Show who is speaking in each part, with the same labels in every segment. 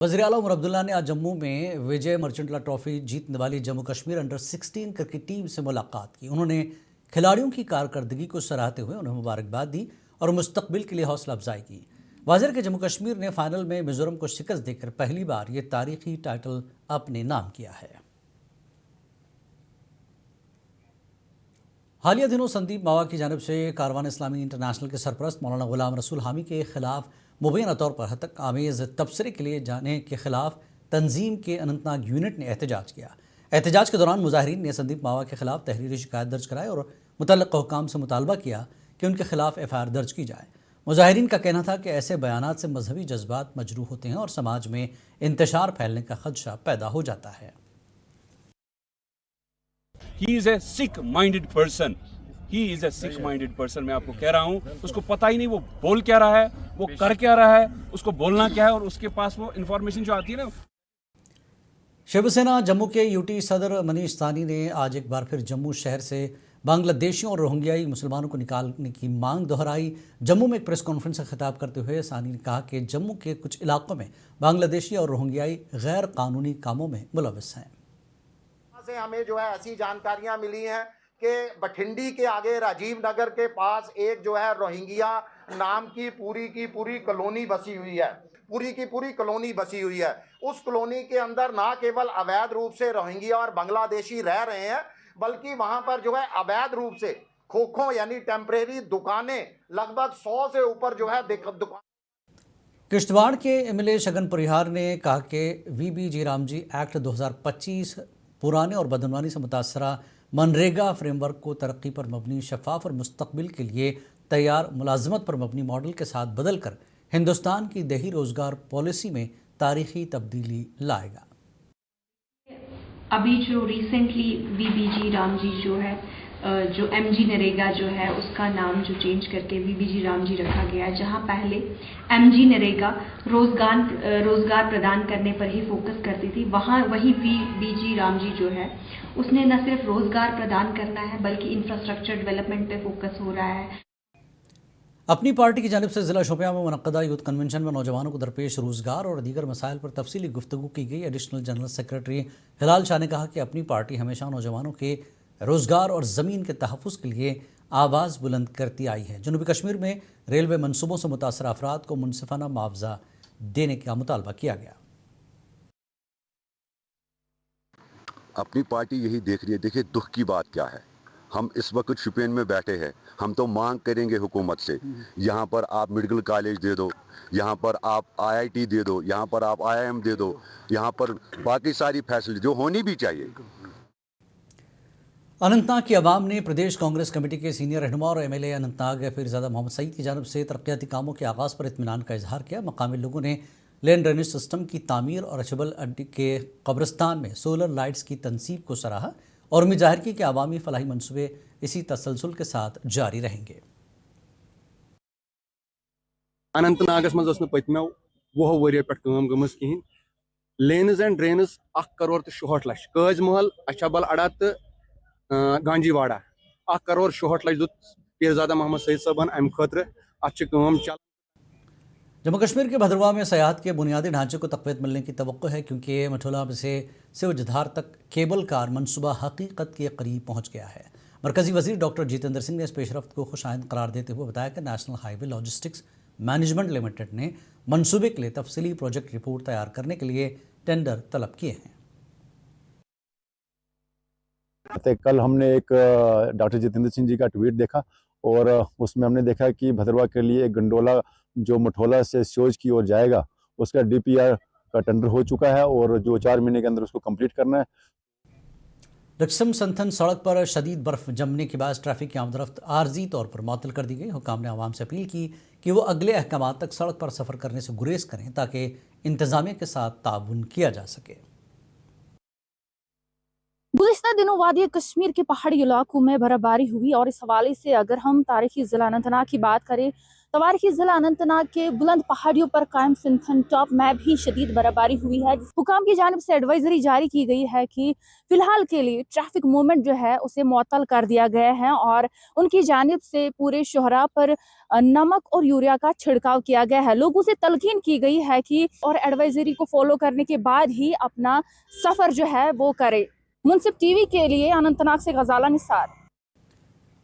Speaker 1: वज़ीर आला उमर अब्दुल्ला ने आज जम्मू में विजय मर्चेंटला ट्रॉफी जीतने वाली जम्मू कश्मीर अंडर-16 क्रिकेट टीम से मुलाकात की। उन्होंने खिलाड़ियों की कारकर्दगी को सराहते हुए उन्हें मुबारकबाद दी और मुस्तकबिल के लिए हौसला अफजाई की। वाज़ेह कि जम्मू कश्मीर ने फाइनल में मिजोरम को शिकस्त देकर पहली बार ये तारीखी टाइटल अपने नाम किया है। हालिया दिनों संदीप मावा की जानिब से कारवान इस्लामी इंटरनेशनल के सरपरस्त मौलाना गुलाम रसूल हामी के खिलाफ मुबैना तौर पर हतक आमेज़ तबसरे के लिए जाने के खिलाफ तंजीम के अनंतनाग यूनिट ने एहतजाज किया। एहतजाज के दौरान मुजाहिरीन ने संदीप मावा के खिलाफ तहरीरी शिकायत दर्ज कराई और मुतल्लिक़ हुकाम से मुतालबा किया कि उनके खिलाफ FIR दर्ज की जाए। मुजाहिरीन का कहना था कि ऐसे बयानात से मजहबी जज्बात मजरूह होते हैं और समाज में इंतशार फैलने का खदशा पैदा हो जाता है।
Speaker 2: He is a sick-minded person. He is a sick-minded person. मैं आपको कह रहा हूँ, उसको पता ही नहीं वो बोल क्या रहा है, वो कर क्या रहा है, उसको बोलना क्या है और उसके पास वो इंफॉर्मेशन जो आती है ना।
Speaker 1: शिवसेना जम्मू के UT सदर मनीष सानी ने आज एक बार फिर जम्मू शहर से बांग्लादेशियों और रोहिंग्याई मुसलमानों को निकालने की मांग दोहराई। जम्मू में एक प्रेस कॉन्फ्रेंस से खिताब करते हुए सानी ने कहा कि जम्मू के कुछ इलाकों में बांग्लादेशी और रोहिंग्याई गैर कानूनी कामों में मुलविस हैं।
Speaker 3: से हमें जो है ऐसी जानकारियां मिली हैं कि बठिंडी के आगे राजीव नगर के पास एक जो है रोहिंग्या नाम की पूरी कॉलोनी बसी हुई है। पूरी की पूरी कॉलोनी बसी हुई है। उस कॉलोनी के अंदर ना केवल अवैध रूप से रोहिंग्या और बांग्लादेशी रह रहे हैं, बल्कि वहां पर जो है अवैध रूप से खोखों यानी टेम्परेरी दुकानें लगभग 100 से ऊपर जो है दुकान।
Speaker 1: किश्तवाड़ के MLA शगन परिहार ने कहा कि VBG रामजी एक्ट 2025 पुराने और बदनवानी से मुतासरा मनरेगा फ्रेमवर्क को तरक्की पर मबनी, शफाफ और मुस्तकबिल के लिए तैयार मुलाजमत पर मबनी मॉडल के साथ बदल कर हिंदुस्तान की देही रोज़गार पॉलिसी में तारीखी तब्दीली लाएगा।
Speaker 4: अभी जो रिसेंटली VBG रामजी जो है, जो MG नरेगा जो है उसका नाम जो चेंज करके VBG रामजी रखा गया है, जहां पहले MG नरेगा रोजगार प्रदान करने पर ही फोकस करती थी, वही VBG रामजी जो है उसने न सिर्फ रोजगार प्रदान करना है बल्कि इंफ्रास्ट्रक्चर डेवलपमेंट पे फोकस हो रहा है।
Speaker 1: अपनी पार्टी की जानिब से ज़िला शोपियां में मुनक्कदा यूथ कन्वेंशन में नौजवानों को दरपेश रोज़गार और दीगर मसाइल पर तफसीली गुफ्तगू की गई। एडिशनल जनरल सेक्रेटरी हिलाल शाह ने कहा कि अपनी पार्टी हमेशा नौजवानों के रोज़गार और ज़मीन के तहफ़्फ़ुज़ के लिए आवाज़ बुलंद करती आई है। जनूबी कश्मीर में रेलवे मनसूबों से मुतासर अफराद को मुनसिफाना मुआवजा देने का मुतालबा किया गया।
Speaker 5: अपनी पार्टी यही देख रही है। देखिए दुख की बात क्या है, हम इस वक्त शुपियन में बैठे हैं, हम तो मांग करेंगे हुकूमत से, यहाँ पर आप मेडिकल कॉलेज दे दो, यहाँ पर आप IIT दे दो, यहाँ पर आप IIM दे दो, यहाँ पर बाकी सारी फैसिलिटी जो होनी भी चाहिए।
Speaker 1: अनंतनाग की आवाम ने प्रदेश कांग्रेस कमेटी के सीनियर रहनुमा और MLA अनंतनाग फिरजादा मोहम्मद सईद की जानिब से तरक्याती कामों के आगाज़ पर इत्मीनान का इजहार किया। मकामी लोगों ने लेन ड्रेनेज सिस्टम की तामीर और अचबल अड्डी के कब्रिस्तान में सोलर लाइट्स की तनसीब को सराहा और उम्मीद जाहिर की कि आवामी फलाही मनसूबे इसी तसलसल के साथ जारी रहेंगे।
Speaker 6: अनंतनागस मज पत्मो 20 वरियो पे गमज कहें लेनज एंड ड्रेनज 1 करोड़ 64 लक्ष कज महल अछबल अड़ा तो गांजीवाड़ा 1 करोड़ 64 लक्ष दुत पीरजादा मोहम्मद सईद साहबन अम खतर चल।
Speaker 1: जम्मू कश्मीर के भद्रवाह में सयाहत के बुनियादी ढांचे को तक़वीत मिलने की तवक्को है, क्योंकि मठोला से सिवजधार तक केबल कार मनसूबा हकीकत के करीब पहुँच गया है। मरकज़ी वज़ीर डॉक्टर जितेंद्र सिंह ने इस पेशरफ्त को खुशाइंद करार देते हुए बताया कि national highway logistics management limited ने मनसूबे के लिए तफसीली प्रोजेक्ट रिपोर्ट तैयार करने के लिए टेंडर तलब किए हैं।
Speaker 7: कल हमने एक डॉक्टर जितेंद्र सिंह जी का ट्वीट देखा और उसमें हमने देखा कि भद्रवाह के लिए एक गंडोला जो मठोला से सियोज की ओर जाएगा उसका DPR का टेंडर हो चुका है और जो 4 महीने के अंदर उसको कंप्लीट करना है।
Speaker 1: लक्सम संथन सड़क पर शदीद बर्फ जमने के बाद ट्रैफिक की आमदरफ्त आर्जी तौर पर मुअत्तल कर दी गई। हुकाम ने आवाम से अपील की कि वो अगले अहकाम तक सड़क पर सफ़र करने से गुरेज करें ताकि इंतजामिया के साथ ताउन किया जा सके।
Speaker 8: गुज़िश्ता दिनों वादी कश्मीर के पहाड़ी इलाकों में बर्फबारी हुई और इस हवाले से अगर हम तारीखी ज़िला अनंतनाग की बात करें तो तारीखी ज़िला अनंतनाग के बुलंद पहाड़ियों पर कायम सिंथन टॉप में भी शदीद बर्फबारी हुई है। हुकाम की जानिब से एडवाइजरी जारी की गई है कि फ़िलहाल के लिए ट्रैफिक मूवमेंट जो है उसे मुअत्तल कर दिया गया है और उनकी जानिब से पूरे शोहरा पर नमक और यूरिया का छिड़काव किया गया है। लोगों से तलकीन की गई है कि और एडवाइजरी को फॉलो करने के बाद ही अपना सफ़र जो है वो करे। मुनसिफ टीवी के लिए अनंतनाग से गजाला निसार।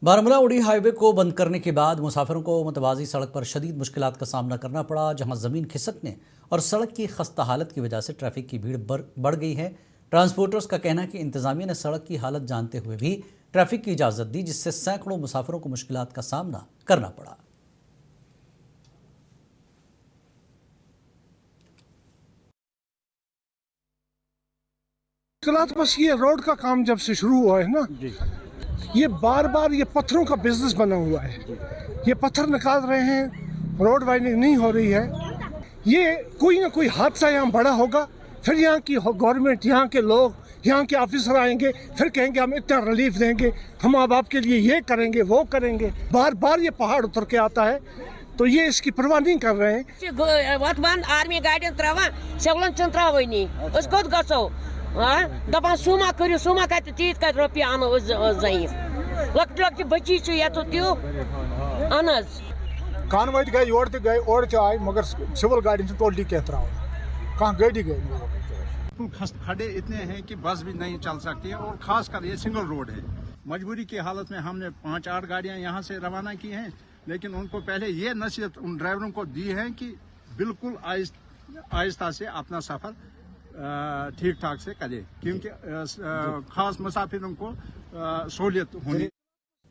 Speaker 1: बारामूला उड़ी हाईवे को बंद करने के बाद मुसाफिरों को मतवाज़ी सड़क पर शदीद मुश्किलात का सामना करना पड़ा, जहां ज़मीन खिसकने और सड़क की खस्ता हालत की वजह से ट्रैफिक की भीड़ बढ़ गई है। ट्रांसपोर्टर्स का कहना है कि इंतज़ामिया ने सड़क की हालत जानते हुए भी ट्रैफिक की इजाज़त दी, जिससे सैकड़ों मुसाफिरों को मुश्किलात का सामना करना पड़ा।
Speaker 9: बस ये रोड का काम जब से शुरू हुआ है ना, ये बार बार ये पत्थरों का बिजनेस बना हुआ है। ये पत्थर निकाल रहे हैं, रोड वाइडनिंग नहीं हो रही है। ये कोई ना कोई हादसा यहाँ बड़ा होगा, फिर यहाँ की गवर्नमेंट, यहाँ के लोग, यहाँ के ऑफिसर आएंगे, फिर कहेंगे हम इतना रिलीफ देंगे, हम अब आपके लिए ये करेंगे वो करेंगे। बार बार ये पहाड़ उतर के आता है, तो ये इसकी परवाह नहीं कर रहे हैं।
Speaker 10: आर्मी गाड़ी त्रावानी उसको गो दपान सुमा करू, सुमा कत तीत कत रुपये अनो जयीफ लक लक बची ये तो त्यो अन
Speaker 9: कानवत गए और गए और आए, मगर सिविल गाड़ी से टोटली कह त्रावा कहाँ गाड़ी गई।
Speaker 11: खड्डे इतने हैं कि बस भी नहीं चल सकती है, और खास कर ये सिंगल रोड है। मजबूरी की हालत में हमने 5-8 गाड़ियां यहाँ से रवाना की हैं, लेकिन उनको पहले ये नसीहत उन ड्राइवरों को दी है कि बिल्कुल आहिस्ता से अपना सफर ठीक ठाक से करे, क्योंकि खास मुसाफिरों को सहूलियत होनी।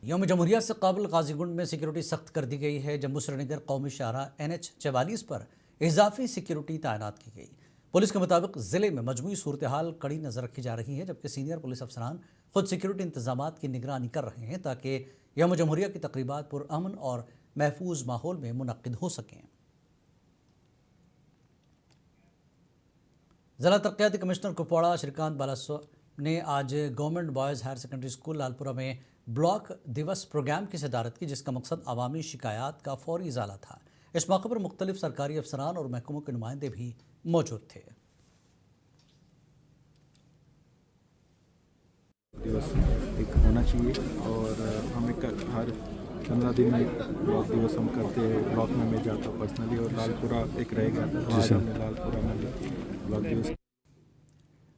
Speaker 1: यौम जमहूरिया से काबिल गाजीगुंड में सिक्योरिटी सख्त कर दी गई है। जम्मू श्रीनगर कौमी शाहराह NH 44 पर इजाफी सिक्योरिटी तैनात की गई। पुलिस के मुताबिक ज़िले में मजमूई सूरत हाल कड़ी नज़र रखी जा रही है, जबकि सीनियर पुलिस अफसरान खुद सिक्योरिटी इंतजामात की निगरानी कर रहे हैं ताकि यौम जमहूरिया की तकरीबात पुरअमन और महफूज माहौल में मुनक्किद हो सकें। ज़िला तरक्याती कमिश्नर कुपवाड़ा श्रीकांत बालास्वामी ने आज government boys higher secondary school Lalpura में ब्लॉक दिवस प्रोग्राम की सदारत की, जिसका मकसद अवामी शिकायत का फौरी इजाला था। इस मौके पर मुख्तलिफ सरकारी अफसरान और महकमों के नुमाइंदे भी मौजूद थे।
Speaker 12: दिवस एक होना चाहिए और हम एक हर 15 दिन में ब्लॉक दिवस हम करते हैं। ब्लॉक में मैं जाता हूँ पर्सनली, और लालपुरा एक रहेगा, तो आज हमने लालपुरा में ब्लॉक दिवस।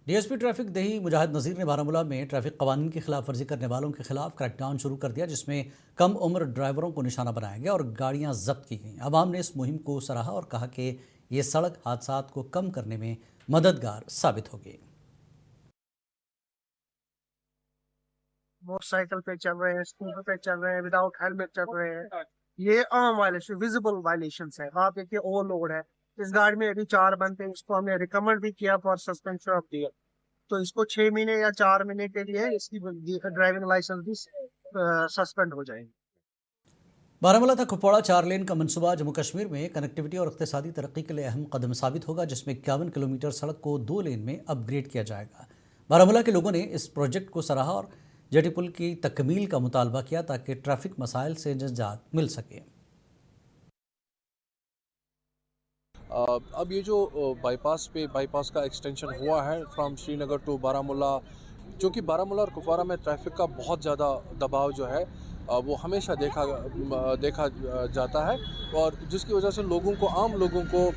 Speaker 1: DSP ट्रैफिक दही मुजाहिद नज़ीर ने बारामूला में ट्रैफिक कवानीन की खिलाफ वर्जी करने वालों के खिलाफ क्रैकडाउन शुरू कर दिया, जिसमें कम उम्र ड्राइवरों को निशाना बनाया गया और गाड़ियां जब्त की गईं। अवाम ने इस मुहिम को सराहा और कहा कि ये सड़क हादसात को कम करने में मददगार साबित होगी।
Speaker 9: मोटरसाइकिल पे चल रहे हैं, स्कूटर पे चल रहे हैं, विदाउट हेलमेट चल रहे हैं, ये आम वायलेशन, विजिबल वायलेशंस है। आप देखिए ओवरलोड है, इस गाड़ी में अभी 4 बनते हैं, इसको हमने रिकमेंड भी किया फॉर सस्पेंशन ऑफ ड्राइविंग, तो इसको 6 महीने या 4 महीने के लिए इसकी ड्राइविंग लाइसेंस भी सस्पेंड हो जाएगी।
Speaker 1: बारामूला तक कुपवाड़ा 4 लेन का मनसूबा जम्मू कश्मीर में कनेक्टिविटी और इक़्तिसादी तरक्की के लिए अहम कदम साबित होगा, जिसमें 51 किलोमीटर सड़क को 2 लेन में अपग्रेड किया जाएगा। बारामूला के लोगों ने इस प्रोजेक्ट को सराहा और जेटी पुल की तकमील का मुतालबा किया ताकि ट्रैफिक मसाइल से निजात मिल सके।
Speaker 13: अब ये जो बाईपास का एक्सटेंशन हुआ है फ्रॉम श्रीनगर टू बारामूला, चूँकि बारामूला और कुपवाड़ा में ट्रैफिक का बहुत ज़्यादा दबाव जो है वो हमेशा देखा जाता है, और जिसकी वजह से आम लोगों को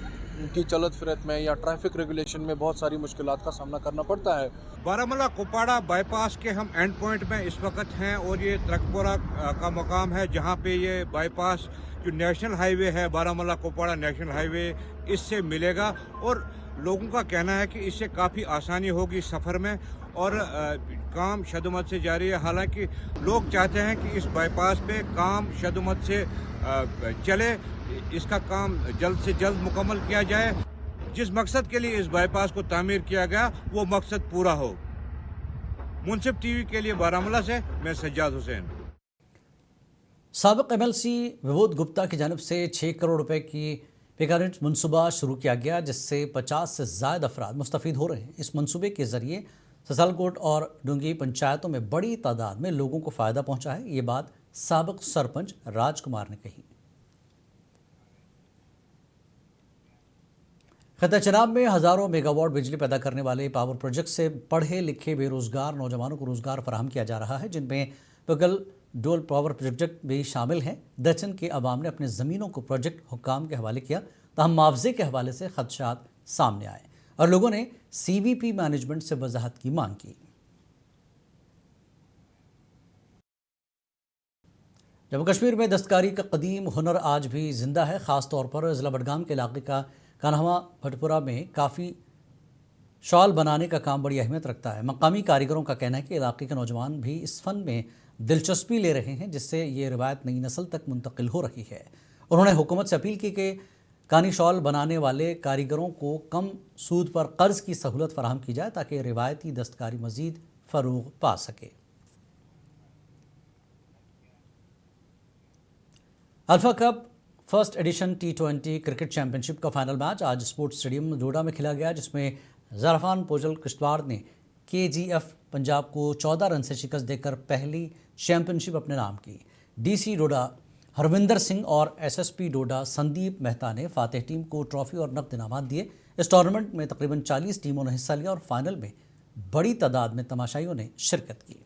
Speaker 13: की चलत फिरत में या ट्रैफिक रेगुलेशन में बहुत सारी मुश्किलात का सामना करना पड़ता है।
Speaker 14: बारामूला कुपवाड़ा बाईपास के हम एंड पॉइंट में इस वक्त हैं, और ये ट्रकपुरा का मकाम है जहाँ पे ये बाईपास जो नेशनल हाईवे है, बारामूला कुपवाड़ा नेशनल हाईवे, इससे मिलेगा, और लोगों का कहना है कि इससे काफ़ी आसानी होगी सफ़र में, और काम शदुमत से जारी है। हालांकि लोग चाहते हैं कि इस बाईपास पे काम शदुमत से चले, इसका काम जल्द से जल्द मुकम्मल किया जाए। जिस मकसद के लिए इस बाईपास को तामीर किया गया वो मकसद पूरा हो। मुनसिफ टीवी के लिए बारामूला से मैं सज्जाद हुसैन।
Speaker 1: साबिक MLC विबोध गुप्ता की जानिब से 6 करोड़ रुपए की पिकानेट मनसूबा शुरू किया गया, जिससे 50 से ज़ायद अफराद मुस्तफ़ीद हो रहे हैं। इस मनसूबे के ज़रिए ससालकोट और डुंगी पंचायतों में बड़ी तादाद में लोगों को फ़ायदा पहुंचा है। ये बात साबिक सरपंच राजकुमार ने कही। खत्ता चनाब में हज़ारों मेगावाट बिजली पैदा करने वाले पावर प्रोजेक्ट से पढ़े लिखे बेरोज़गार नौजवानों को रोज़गार फराहम किया जा रहा है, जिनमें पगल डोल पावर प्रोजेक्ट भी शामिल हैं। दर्जन के अवाम ने अपनी ज़मीनों को प्रोजेक्ट हुक्काम के हवाले किया, तहम मुआवजे के हवाले से खदशात सामने आए और लोगों ने CVP मैनेजमेंट से वजाहत की मांग की। जम्मू कश्मीर में दस्तकारी का कदीम हुनर आज भी जिंदा है। ख़ास तौर पर ज़िला बडगाम के इलाके का कान्हवा भटपुरा में काफ़ी शॉल बनाने का काम बड़ी अहमियत रखता है। मकामी कारीगरों का कहना है कि इलाके के नौजवान भी इस फ़न में दिलचस्पी ले रहे हैं, जिससे ये रिवायत नई नस्ल तक मुंतकिल हो रही है। उन्होंने हुकूमत से अपील की कि कानी शॉल बनाने वाले कारीगरों को कम सूद पर कर्ज की सहूलत फराहम की जाए ताकि रिवायती दस्तकारी मज़ीद फ़रोग़ पा सके। Alpha cup first edition T20 cricket championship का फाइनल मैच आज स्पोर्ट्स स्टेडियम डोडा में खेला गया, जिसमें ज़राफ़ान पोजल किश्तवाड़ ने KGF पंजाब को 14 रन से शिकस्त देकर पहली चैंपियनशिप अपने नाम की। DC डोडा हरविंदर सिंह और SSP डोडा संदीप मेहता ने फातेह टीम को ट्रॉफी और नकद इनामात दिए। इस टूर्नामेंट में तकरीबन 40 टीमों ने हिस्सा लिया और फाइनल में बड़ी तादाद में तमाशाइयों ने शिरकत की।